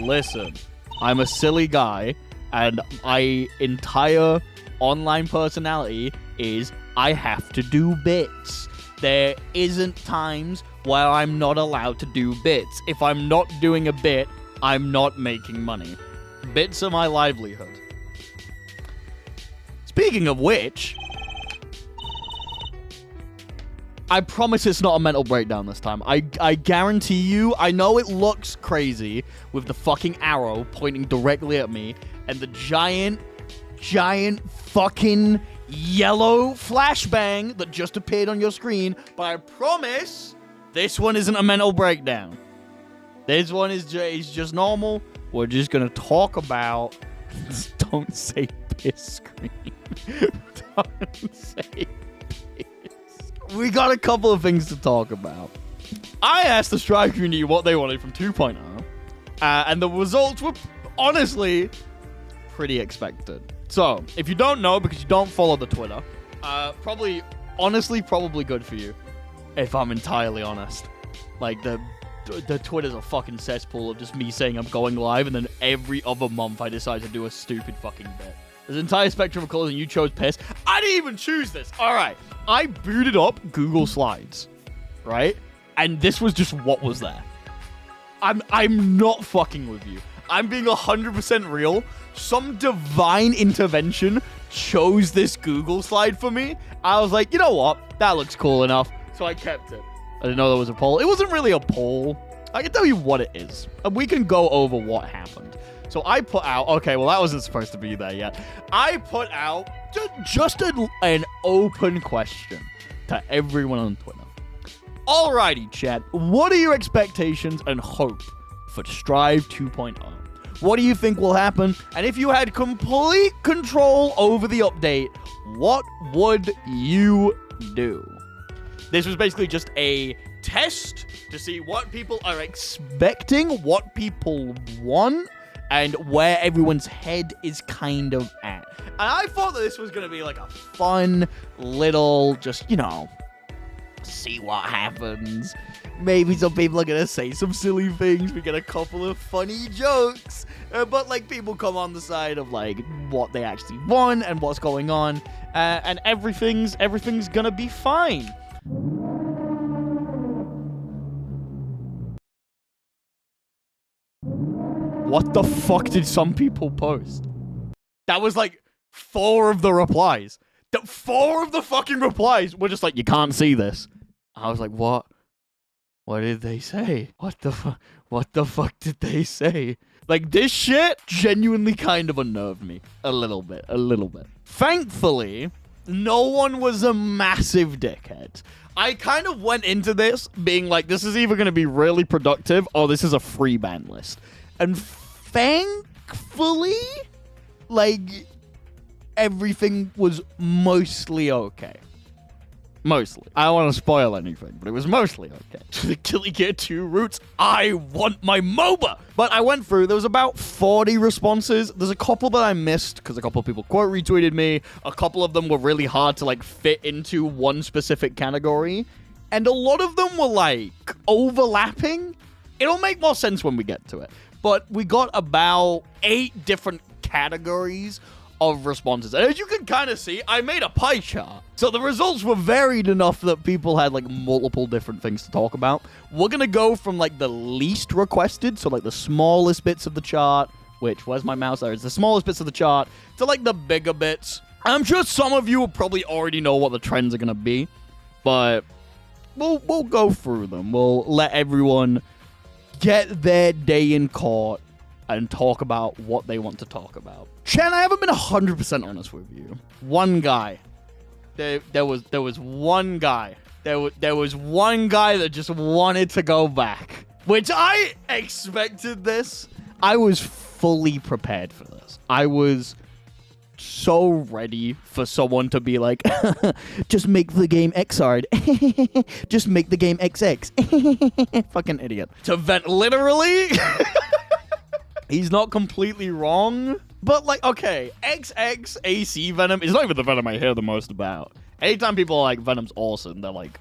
listen, I'm a silly guy, and my entire online personality is I have to do bits. There isn't times where I'm not allowed to do bits. If I'm not doing a bit, I'm not making money. Bits are my livelihood. Speaking of which, I promise it's not a mental breakdown this time. I guarantee you, I know it looks crazy with the fucking arrow pointing directly at me and the giant fucking yellow flashbang that just appeared on your screen, but I promise this one isn't a mental breakdown. This one is just normal. We're just gonna talk about... Don't say piss screen. Don't say piss. We got a couple of things to talk about. I asked the Strive community what they wanted from 2.0, and the results were honestly pretty expected. So, if you don't know, because you don't follow the Twitter, probably good for you, if I'm entirely honest. Like, the Twitter's a fucking cesspool of just me saying I'm going live, and then every other month I decide to do a stupid fucking bit. There's an entire spectrum of colors, and you chose piss. I didn't even choose this. All right. I booted up Google Slides, right? And this was just what was there. I'm not fucking with you. I'm being 100% real. Some divine intervention chose this Google slide for me. I was like, you know what? That looks cool enough. So I kept it. I didn't know there was a poll. It wasn't really a poll. I can tell you what it is. And we can go over what happened. So I put out... Okay, well, that wasn't supposed to be there yet. I put out just an open question to everyone on Twitter. Alrighty, chat. What are your expectations and hope for Strive 2.0? What do you think will happen? And if you had complete control over the update, what would you do? This was basically just a test to see what people are expecting, what people want, and where everyone's head is kind of at. And I thought that this was going to be like a fun little, just, you know, see what happens. Maybe some people are going to say some silly things. We get a couple of funny jokes. But, like, people come on the side of, like, what they actually want and what's going on. And everything's going to be fine. What the fuck did some people post? That was, like, 4 of the replies. 4 of the fucking replies were just like, you can't see this. I was like, what? What did they say? What the fuck did they say? Like, this shit genuinely kind of unnerved me. A little bit. Thankfully, no one was a massive dickhead. I kind of went into this being like, this is either going to be really productive or this is a free ban list. And thankfully, like, everything was mostly okay. Mostly. I don't want to spoil anything, but it was mostly okay. The Killy Gear 2 roots, I want my MOBA! But I went through, there was about 40 responses. There's a couple that I missed, because a couple of people quote retweeted me. A couple of them were really hard to, like, fit into one specific category. And a lot of them were, like, overlapping. It'll make more sense when we get to it. But we got about 8 different categories of responses. And as you can kind of see, I made a pie chart. So the results were varied enough that people had, like, multiple different things to talk about. We're going to go from, like, the least requested, so, like, the smallest bits of the chart, which, where's my mouse? There, it's the smallest bits of the chart, to, like, the bigger bits. I'm sure some of you will probably already know what the trends are going to be, but we'll go through them. We'll let everyone get their day in court and talk about what they want to talk about. Chen, I haven't been 100% honest with you. One guy. There was one guy. There was one guy that just wanted to go back. Which I expected this. I was fully prepared for this. I was so ready for someone to be like, just make the game Xrd. Just make the game XX. Fucking idiot. To vent literally. He's not completely wrong. But, like, okay, XX AC Venom is not even the Venom I hear the most about. Anytime people are like, Venom's awesome, they're like,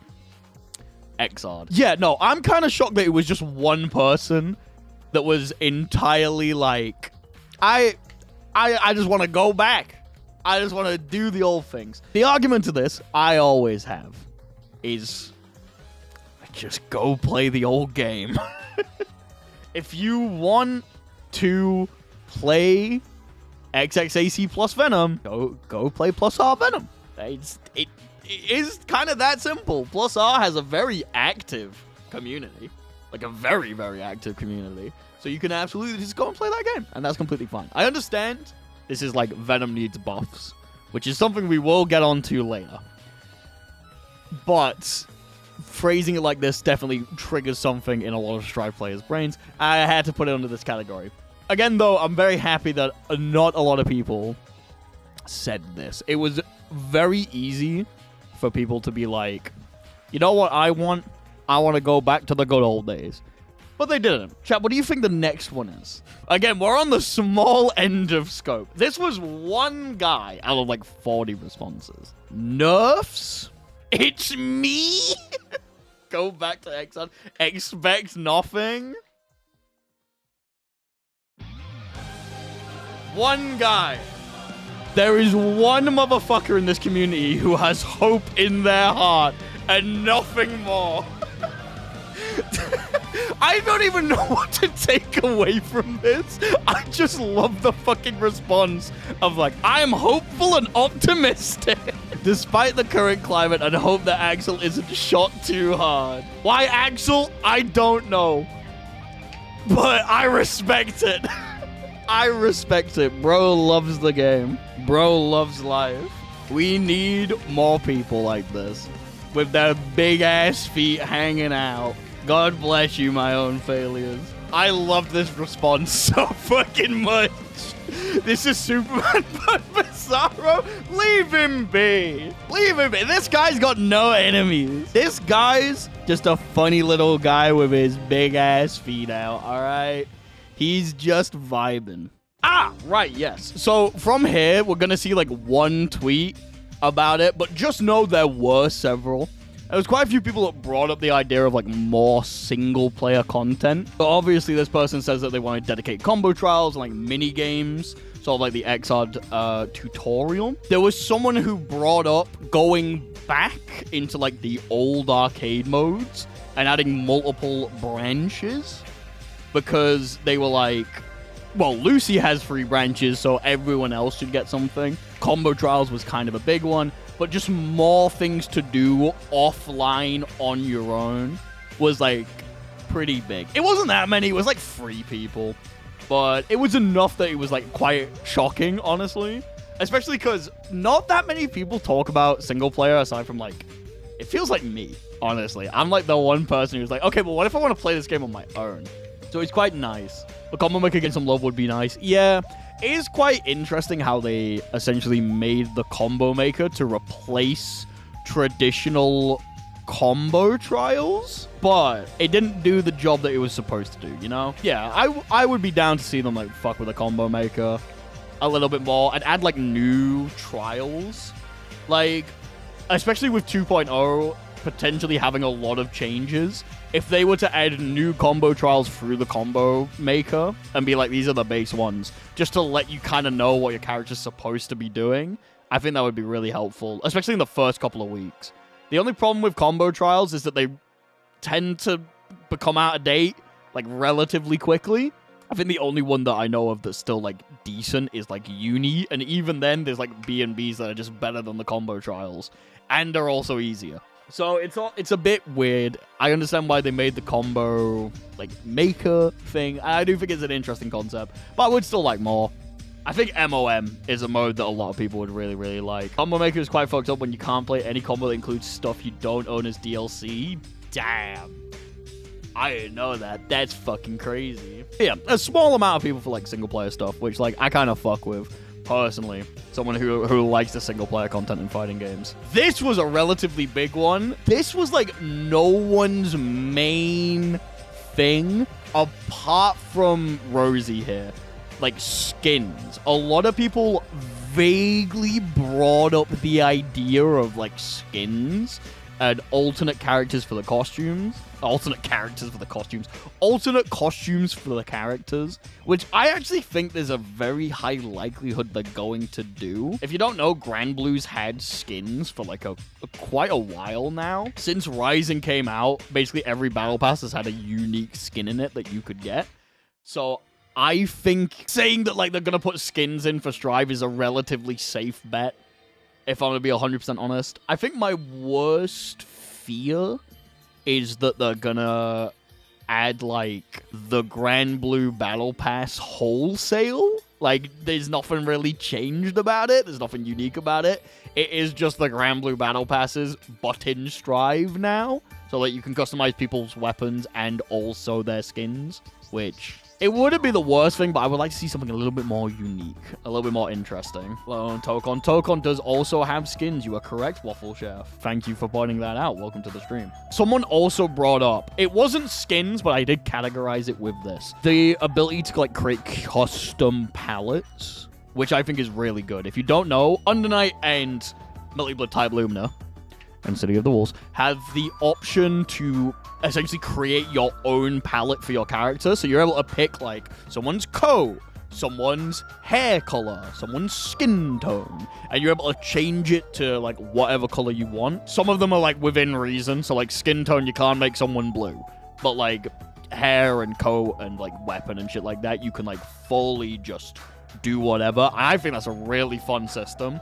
Xrd. Yeah, no, I'm kind of shocked that it was just one person that was entirely like, I just want to go back. I just want to do the old things. The argument to this I always have is just go play the old game. If you want to play XXAC plus Venom, go play plus R Venom. It is kind of that simple. Plus R has a very active community. Like a very, very active community. So you can absolutely just go and play that game. And that's completely fine. I understand this is like Venom needs buffs, which is something we will get onto later. But phrasing it like this definitely triggers something in a lot of Strive players' brains. I had to put it under this category. Again, though, I'm very happy that not a lot of people said this. It was very easy for people to be like, you know what I want? I want to go back to the good old days. But they didn't. Chat, what do you think the next one is? Again, we're on the small end of scope. This was one guy out of like 40 responses. Nerfs? It's me? Go back to Exxon. Expect nothing? One guy. There is one motherfucker in this community who has hope in their heart and nothing more. I don't even know what to take away from this. I just love the fucking response of like, I am hopeful and optimistic. Despite the current climate, and hope that Axel isn't shot too hard. Why Axel? I don't know. But I respect it. I respect it. Bro loves the game. Bro loves life. We need more people like this. With their big ass feet hanging out. God bless you, my own failures. I love this response so fucking much. This is Superman but Bizarro. Leave him be. Leave him be. This guy's got no enemies. This guy's just a funny little guy with his big ass feet out, alright? He's just vibing. Ah, right, yes. So from here, we're gonna see like one tweet about it, but just know there were several. There was quite a few people that brought up the idea of like more single player content. But obviously this person says that they want to dedicate combo trials and like mini games, sort of like the XRD tutorial. There was someone who brought up going back into like the old arcade modes and adding multiple branches because they were like, well, Lucy has 3 branches, so everyone else should get something. Combo trials was kind of a big one. But just more things to do offline on your own was, like, pretty big. It wasn't that many. It was, like, 3 people. But it was enough that it was, like, quite shocking, honestly. Especially because not that many people talk about single player aside from, like, it feels like me, honestly. I'm, like, the one person who's like, okay, but what if I want to play this game on my own? So it's quite nice. The combo maker getting some love would be nice. Yeah. It is quite interesting how they essentially made the combo maker to replace traditional combo trials, but it didn't do the job that it was supposed to do, you know? Yeah, I would be down to see them like fuck with the combo maker a little bit more and add like new trials. Like, especially with 2.0 potentially having a lot of changes. If they were to add new combo trials through the combo maker and be like, these are the base ones, just to let you kind of know what your character's supposed to be doing, I think that would be really helpful, especially in the first couple of weeks. The only problem with combo trials is that they tend to become out of date, like, relatively quickly. I think the only one that I know of that's still, like, decent is, like, Uni, and even then, there's, like, B&Bs that are just better than the combo trials, and are also easier. So it's a bit weird. I understand why they made the combo, like, maker thing. I do think it's an interesting concept, but I would still like more. I think MOM is a mode that a lot of people would really, really like. Combo maker is quite fucked up when you can't play any combo that includes stuff you don't own as DLC. Damn. I didn't know that. That's fucking crazy. Yeah, a small amount of people for, like, single-player stuff, which, like, I kind of fuck with. Personally, someone who likes the single-player content in fighting games. This was a relatively big one. This was, like, no one's main thing apart from Rosie here. Like, skins. A lot of people vaguely brought up the idea of, like, skins and alternate characters for the costumes. Alternate costumes for the characters, which I actually think there's a very high likelihood they're going to do. If you don't know, Grand Blue's had skins for like quite a while now. Since Rising came out, basically every battle pass has had a unique skin in it that you could get. So I think saying that like they're gonna put skins in for Strive is a relatively safe bet, if I'm gonna be 100% honest. I think my worst fear is that they're gonna add, like, the Grand Blue Battle Pass wholesale. Like, there's nothing really changed about it. There's nothing unique about it. It is just the Grand Blue Battle Passes, but in Strive now. So that you can customize people's weapons and also their skins, which... it wouldn't be the worst thing, but I would like to see something a little bit more unique, a little bit more interesting. Lone Tokon. Tokon does also have skins. You are correct, Waffle Chef. Thank you for pointing that out. Welcome to the stream. Someone also brought up, it wasn't skins, but I did categorize it with this. The ability to like create custom palettes, which I think is really good. If you don't know, Undernight and Melty Blood Type Lumina and City of the Wolves have the option to essentially create your own palette for your character. So you're able to pick like someone's coat, someone's hair color, someone's skin tone, and you're able to change it to like whatever color you want. Some of them are like within reason. So like skin tone, you can't make someone blue, but like hair and coat and like weapon and shit like that, you can like fully just do whatever. I think that's a really fun system.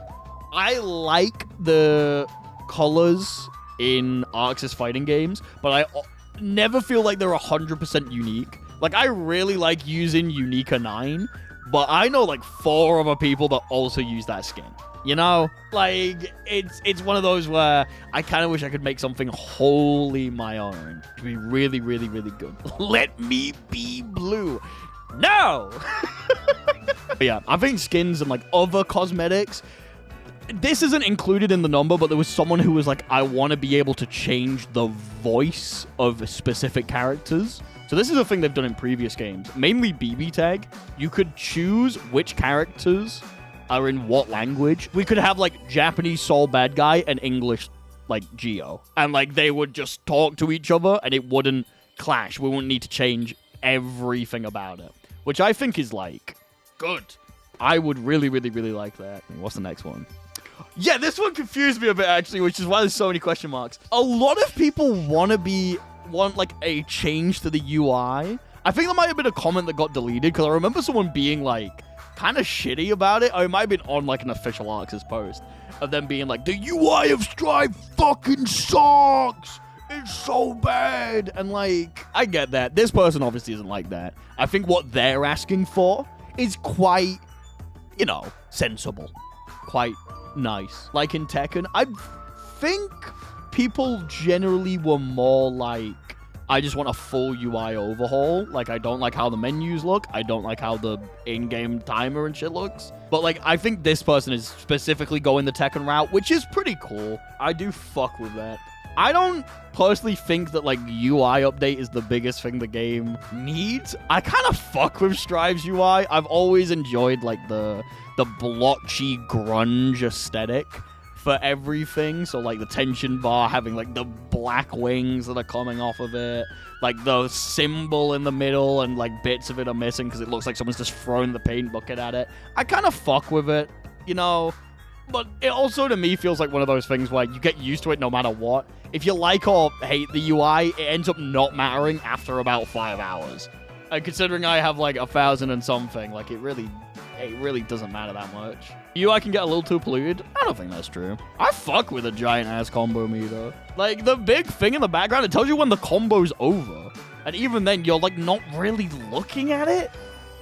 I like the colors in Arxis fighting games, but I never feel like they're 100% unique. Like, I really like using Unica 9, but I know like 4 other people that also use that skin. You know? Like, it's one of those where I kind of wish I could make something wholly my own. It would be really, really, really good. Let me be blue. No! But yeah, I think skins and like other cosmetics, this isn't included in the number, but there was someone who was like, I want to be able to change the voice of specific characters. So this is a thing they've done in previous games, mainly BB Tag. You could choose which characters are in what language. We could have like Japanese Soul Bad Guy and English like Geo. And like they would just talk to each other and it wouldn't clash. We wouldn't need to change everything about it, which I think is like good. I would really, really, really like that. What's the next one? Yeah, this one confused me a bit, actually, which is why there's so many question marks. A lot of people want like, a change to the UI. I think there might have been a comment that got deleted, because I remember someone being, like, kind of shitty about it. Or it might have been on, like, an official Arxis post of them being like, the UI of Strive fucking sucks! It's so bad! And, like, I get that. This person obviously isn't like that. I think what they're asking for is quite, you know, sensible. Quite nice. Like in Tekken, I think people generally were more like, I just want a full UI overhaul. Like, I don't like how the menus look. I don't like how the in-game timer and shit looks. But, like, I think this person is specifically going the Tekken route, which is pretty cool. I do fuck with that. I don't personally think that, like, UI update is the biggest thing the game needs. I kind of fuck with Strive's UI. I've always enjoyed, like, the blotchy grunge aesthetic for everything. So, like, the tension bar having, like, the black wings that are coming off of it. Like, the symbol in the middle and, like, bits of it are missing because it looks like someone's just thrown the paint bucket at it. I kind of fuck with it, you know? But it also, to me, feels like one of those things where you get used to it no matter what. If you like or hate the UI, it ends up not mattering after about 5 hours. And considering I have, like, 1,000 and something, like, it really doesn't matter that much. UI can get a little too polluted. I don't think that's true. I fuck with a giant-ass combo meter. Like, the big thing in the background, it tells you when the combo's over. And even then, you're, like, not really looking at it,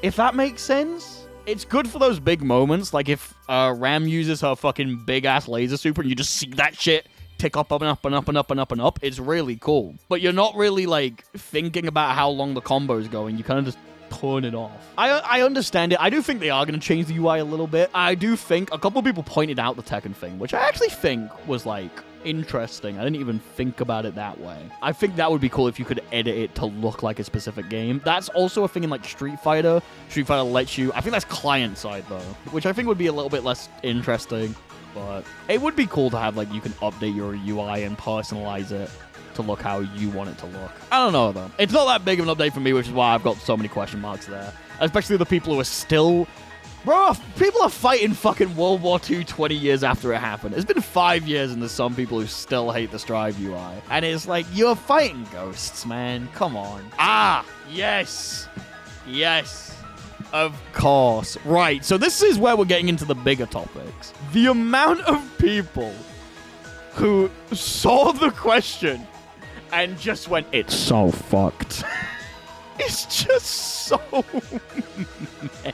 if that makes sense. It's good for those big moments, like if Ram uses her fucking big-ass laser super and you just see that shit tick up and up and up and up and up and up. It's really cool. But you're not really, like, thinking about how long the combo's going. You kind of just turn it off. I understand it. I do think they are going to change the UI a little bit. I do think a couple of people pointed out the Tekken thing, which I actually think was, like, interesting. I didn't even think about it that way. I think that would be cool if you could edit it to look like a specific game. That's also a thing in, like, Street Fighter. Street Fighter lets you... I think that's client side, though, which I think would be a little bit less interesting. But it would be cool to have, like, you can update your UI and personalize it to look how you want it to look. I don't know, though. It's not that big of an update for me, which is why I've got so many question marks there. Especially the people who are still... Bro, people are fighting fucking World War II 20 years after it happened. It's been 5 years and there's some people who still hate the Strive UI. And it's like, you're fighting ghosts, man. Come on. Ah, yes. Yes. Of course. Right, so this is where we're getting into the bigger topics. The amount of people who saw the question and just went, it's so fucked. It's just so many.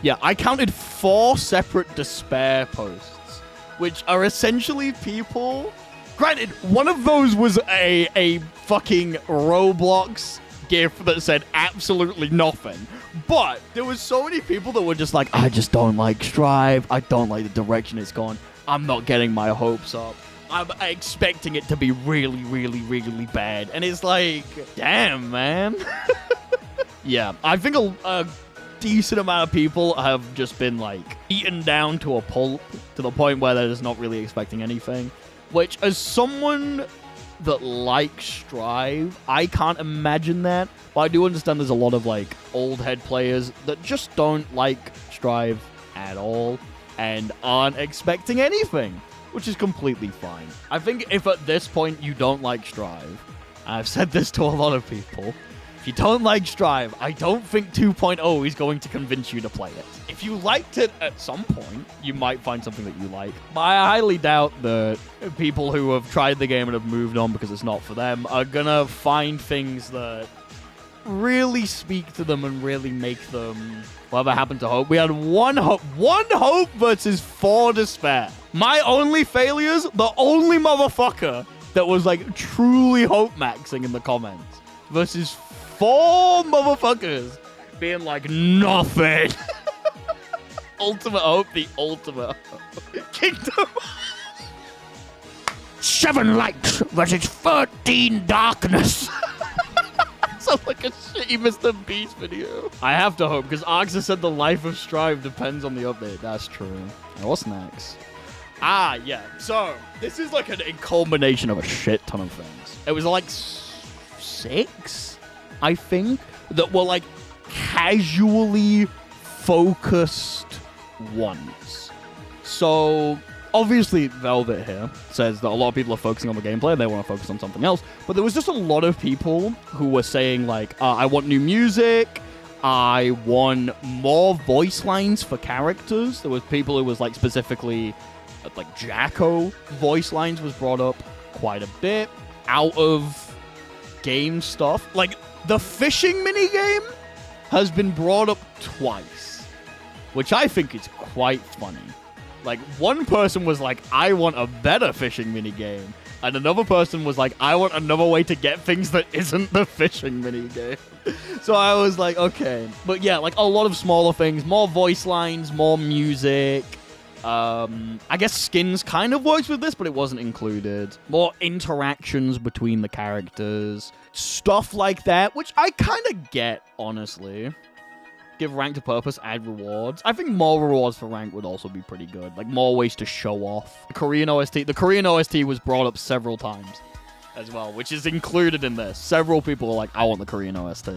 Yeah, I counted 4 separate despair posts, which are essentially people... Granted, one of those was a fucking Roblox GIF that said absolutely nothing. But there was so many people that were just like, I just don't like Strive. I don't like the direction it's gone. I'm not getting my hopes up. I'm expecting it to be really, really, really bad. And it's like, damn, man. Yeah, I think a decent amount of people have just been, like, eaten down to a pulp, to the point where they're just not really expecting anything. Which, as someone that likes Strive, I can't imagine that. But I do understand there's a lot of, like, old head players that just don't like Strive at all and aren't expecting anything, which is completely fine. I think if at this point you don't like Strive, I've said this to a lot of people, if you don't like Strive, I don't think 2.0 is going to convince you to play it. If you liked it at some point, you might find something that you like. But I highly doubt that people who have tried the game and have moved on because it's not for them are gonna find things that really speak to them and really make them... Whatever happened to hope? We had one hope versus 4 despair. My only failures, the only motherfucker that was, like, truly hope maxing in the comments versus 4 motherfuckers being like, nothing. Ultimate hope, the ultimate hope. Kingdom. 7 lights versus 13 darkness. Sounds like a shitty Mr. Beast video. I have to hope, because Arxa said the life of Strive depends on the update. That's true. Now, what's next? Ah, yeah. So, this is like a culmination of a shit ton of things. It was like 6, I think, that were like casually focused ones. So... Obviously, Velvet here says that a lot of people are focusing on the gameplay and they want to focus on something else. But there was just a lot of people who were saying, like, I want new music. I want more voice lines for characters. There was people who was, like, specifically, like, Jacko voice lines was brought up quite a bit. Out of game stuff. Like, the fishing minigame has been brought up twice, which I think is quite funny. Like, one person was like, I want a better fishing minigame. And another person was like, I want another way to get things that isn't the fishing minigame. So I was like, okay. But yeah, like, a lot of smaller things. More voice lines, more music. I guess skins kind of works with this, but it wasn't included. More interactions between the characters. Stuff like that, which I kind of get, honestly. Give rank to purpose, add rewards. I think more rewards for rank would also be pretty good. Like, more ways to show off. The Korean OST was brought up several times as well, which is included in this. Several people are like, I want the Korean OST.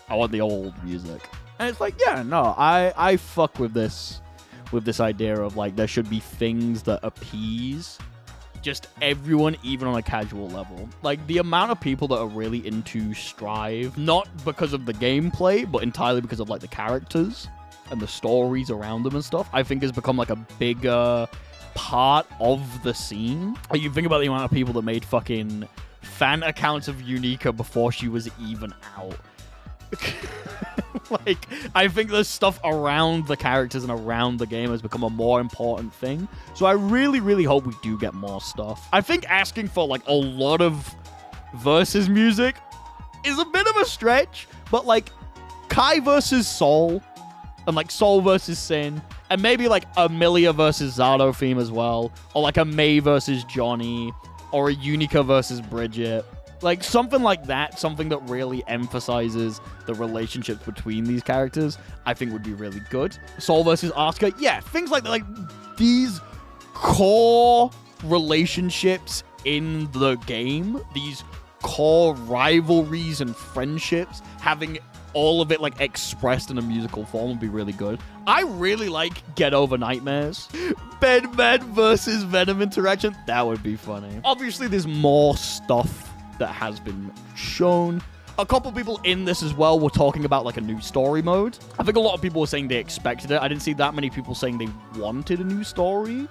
I want the old music. And it's like, yeah, no, I fuck with this idea of, like, there should be things that appease just everyone, even on a casual level. Like, the amount of people that are really into Strive, not because of the gameplay, but entirely because of, like, the characters and the stories around them and stuff, I think has become, like, a bigger part of the scene. Like, you think about the amount of people that made fucking fan accounts of Unica before she was even out. Like, I think the stuff around the characters and around the game has become a more important thing. So I really, really hope we do get more stuff. I think asking for, like, a lot of versus music is a bit of a stretch, but, like, Kai versus Sol, and, like, Sol versus Sin, and maybe, like, Amelia versus Zato theme as well, or, like, a May versus Johnny, or a Unica versus Bridget. Like, something like that, something that really emphasizes the relationships between these characters, I think would be really good. Sol versus Asuka, yeah, things like that, like, these core relationships in the game, these core rivalries and friendships, having all of it, like, expressed in a musical form would be really good. I really like Get Over Nightmares. Bedman versus Venom interaction, that would be funny. Obviously, there's more stuff that has been shown. A couple people in this as well were talking about, like, a new story mode. I think a lot of people were saying they expected it. I didn't see that many people saying they wanted a new story.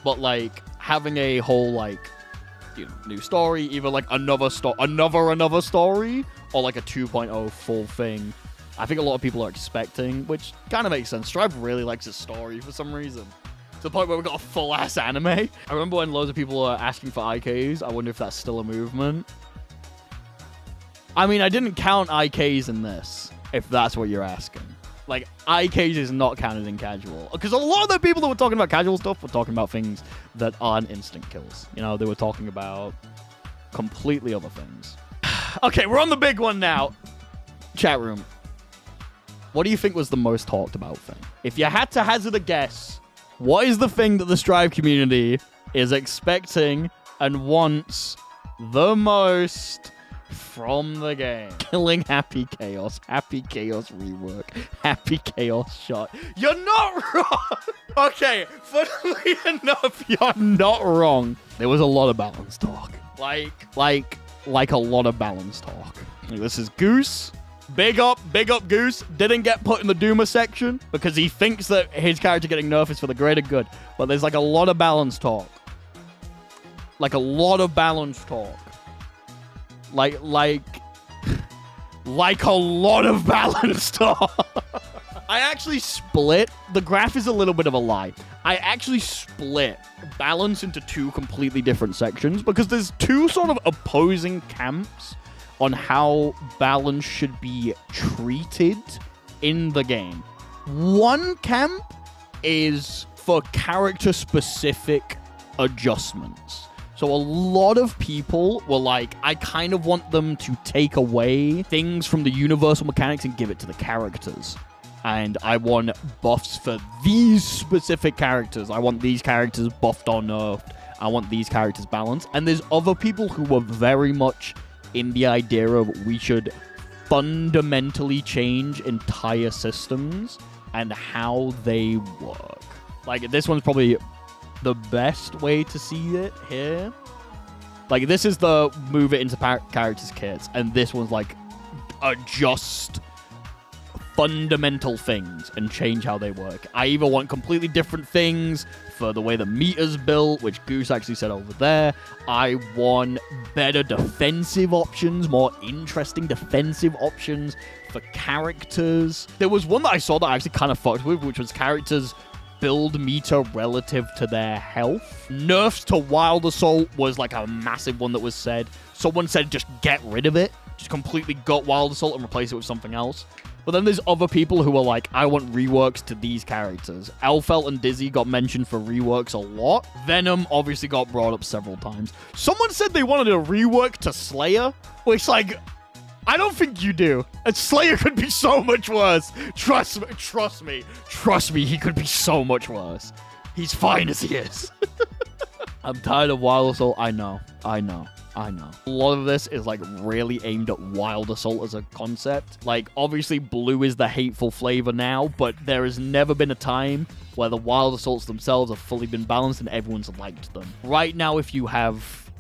But, like, having a whole, like, you know, new story, either, like, another story, or, like, a 2.0 full thing, I think a lot of people are expecting, which kind of makes sense. Strive really likes his story for some reason. To the point where we got a full-ass anime. I remember when loads of people were asking for IKs. I wonder if that's still a movement. I mean, I didn't count IKs in this, if that's what you're asking. Like, IKs is not counted in casual. Because a lot of the people that were talking about casual stuff were talking about things that aren't instant kills. You know, they were talking about completely other things. Okay, we're on the big one now. Chat room. What do you think was the most talked about thing? If you had to hazard a guess, what is the thing that the Strive community is expecting and wants the most from the game? Killing Happy Chaos rework, Happy Chaos shot. You're not wrong! Okay, funnily enough, you're not wrong. There was a lot of balance talk. Like a lot of balance talk. This is Goose. Big up Goose. Didn't get put in the Doomer section because he thinks that his character getting nerfed is for the greater good. But there's like a lot of balance talk. Like a lot of balance talk. Like a lot of balance talk. I actually split. The graph is a little bit of a lie. I actually split balance into two completely different sections because there's two sort of opposing camps on how balance should be treated in the game. One camp is for character-specific adjustments. So a lot of people were like, I kind of want them to take away things from the universal mechanics and give it to the characters. And I want buffs for these specific characters. I want these characters buffed or nerfed. I want these characters balanced. And there's other people who were very much in the idea of we should fundamentally change entire systems and how they work. Like, this one's probably the best way to see it here. Like, this is the move it into characters kits, and this one's like adjust fundamental things and change how they work. I either want completely different things for the way the meter's built, which Goose actually said over there. I want better defensive options, more interesting defensive options for characters. There was one that I saw that I actually kind of fucked with, which was characters build meter relative to their health. Nerfs to Wild Assault was like a massive one that was said. Someone said just get rid of it. Just completely gut Wild Assault and replace it with something else. But then there's other people who are like, I want reworks to these characters. Elfelt and Dizzy got mentioned for reworks a lot. Venom obviously got brought up several times. Someone said they wanted a rework to Slayer, which, like, I don't think you do. And Slayer could be so much worse. Trust me, he could be so much worse. He's fine as he is. I'm tired of Wild Assault. I know. A lot of this is, like, really aimed at Wild Assault as a concept. Like, obviously, blue is the hateful flavor now, but there has never been a time where the Wild Assaults themselves have fully been balanced and everyone's liked them. Right now, if you have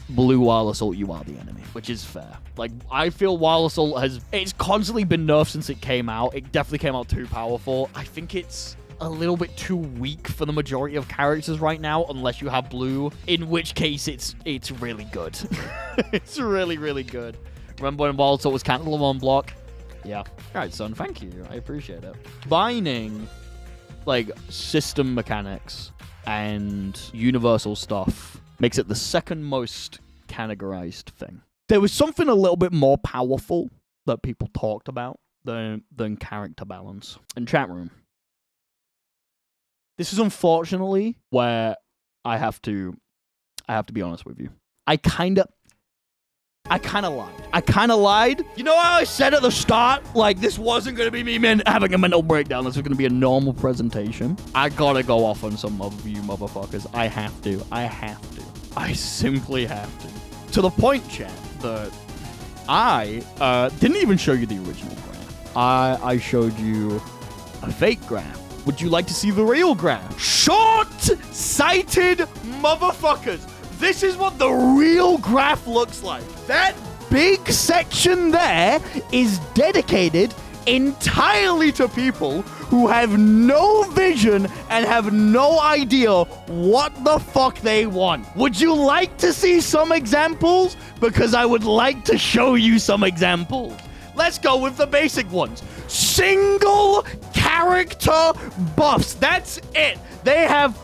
blue Wild Assault, you are the enemy, which is fair. Like, I feel Wild Assault it's constantly been nerfed since it came out. It definitely came out too powerful. I think it's a little bit too weak for the majority of characters right now, unless you have blue, in which case it's really good. It's really, really good. Remember when Wild Assault was cancelled on block? Yeah. All right, son, thank you. I appreciate it. Combining, like, system mechanics and universal stuff makes it the second most categorized thing. There was something a little bit more powerful that people talked about than character balance. In chat room, this is unfortunately where I have to be honest with you. I kind of I kind of lied. You know how I said at the start, like, this wasn't going to be me having a mental breakdown. This was going to be a normal presentation. I gotta go off on some of you motherfuckers. I have to. I simply have to. To the point, chat, that I didn't even show you the original graph. I showed you a fake graph. Would you like to see the real graph? Short-sighted motherfuckers. This is what the real graph looks like. That big section there is dedicated entirely to people who have no vision and have no idea what the fuck they want. Would you like to see some examples? Because I would like to show you some examples. Let's go with the basic ones. Single character buffs. That's it. They have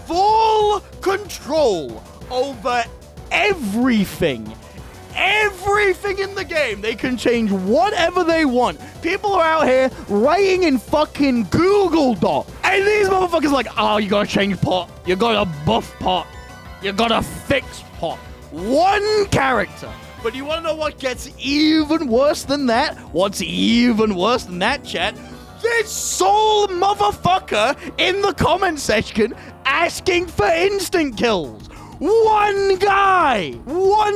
full control over everything. Everything in the game. They can change whatever they want. People are out here writing in fucking Google Doc. And these motherfuckers are like, oh, you gotta change pot. You gotta buff pot. You gotta fix pot. One character. But you wanna know what gets even worse than that? What's even worse than that, chat? This sole motherfucker in the comment section asking for instant kills. One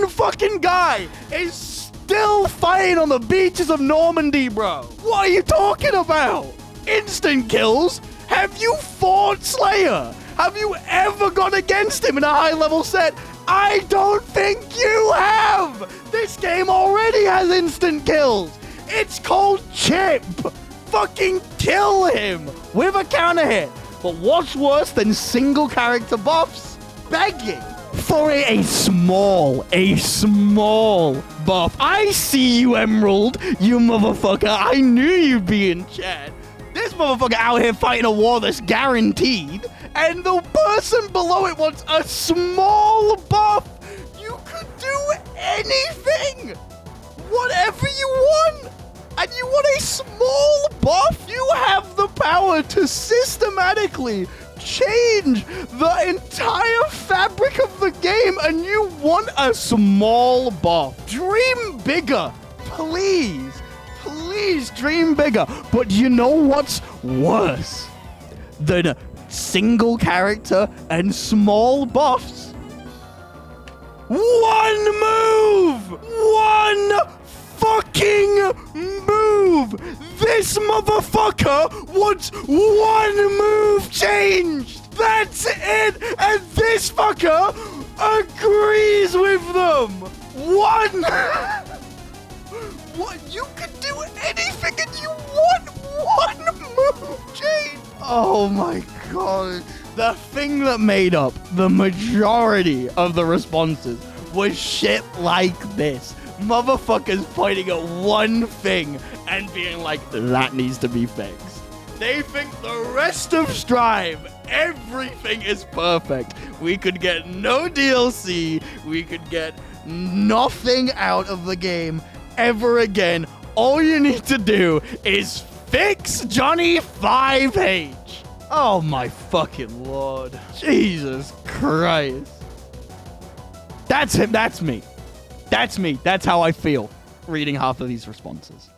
fucking guy is still fighting on the beaches of Normandy, bro. What are you talking about? Instant kills? Have you fought Slayer? Have you ever gone against him in a high-level set? I don't think you have. This game already has instant kills. It's called Chip. Fucking kill him with a counter hit. But what's worse than single character buffs? Begging for a small buff. I see you, Emerald, you motherfucker. I knew you'd be in chat. This motherfucker out here fighting a war that's guaranteed, and the person below it wants a small buff. You could do anything, whatever you want, and you want a small buff? You have the power to systematically change the entire fabric of the game, and you want a small buff. Dream bigger, please. Please dream bigger. But you know what's worse than single character and small buffs? One move! One fucking move! This motherfucker wants one move changed! That's it! And this fucker agrees with them! One! What? You can do anything and you want one move change! Oh my god. The thing that made up the majority of the responses was shit like this. Motherfuckers pointing at one thing and being like, that needs to be fixed. They think the rest of Strive, everything is perfect. We could get no DLC. We could get nothing out of the game ever again. All you need to do is fix Johnny 5H. Oh my fucking lord. Jesus Christ. That's him. That's me. That's me. That's how I feel reading half of these responses.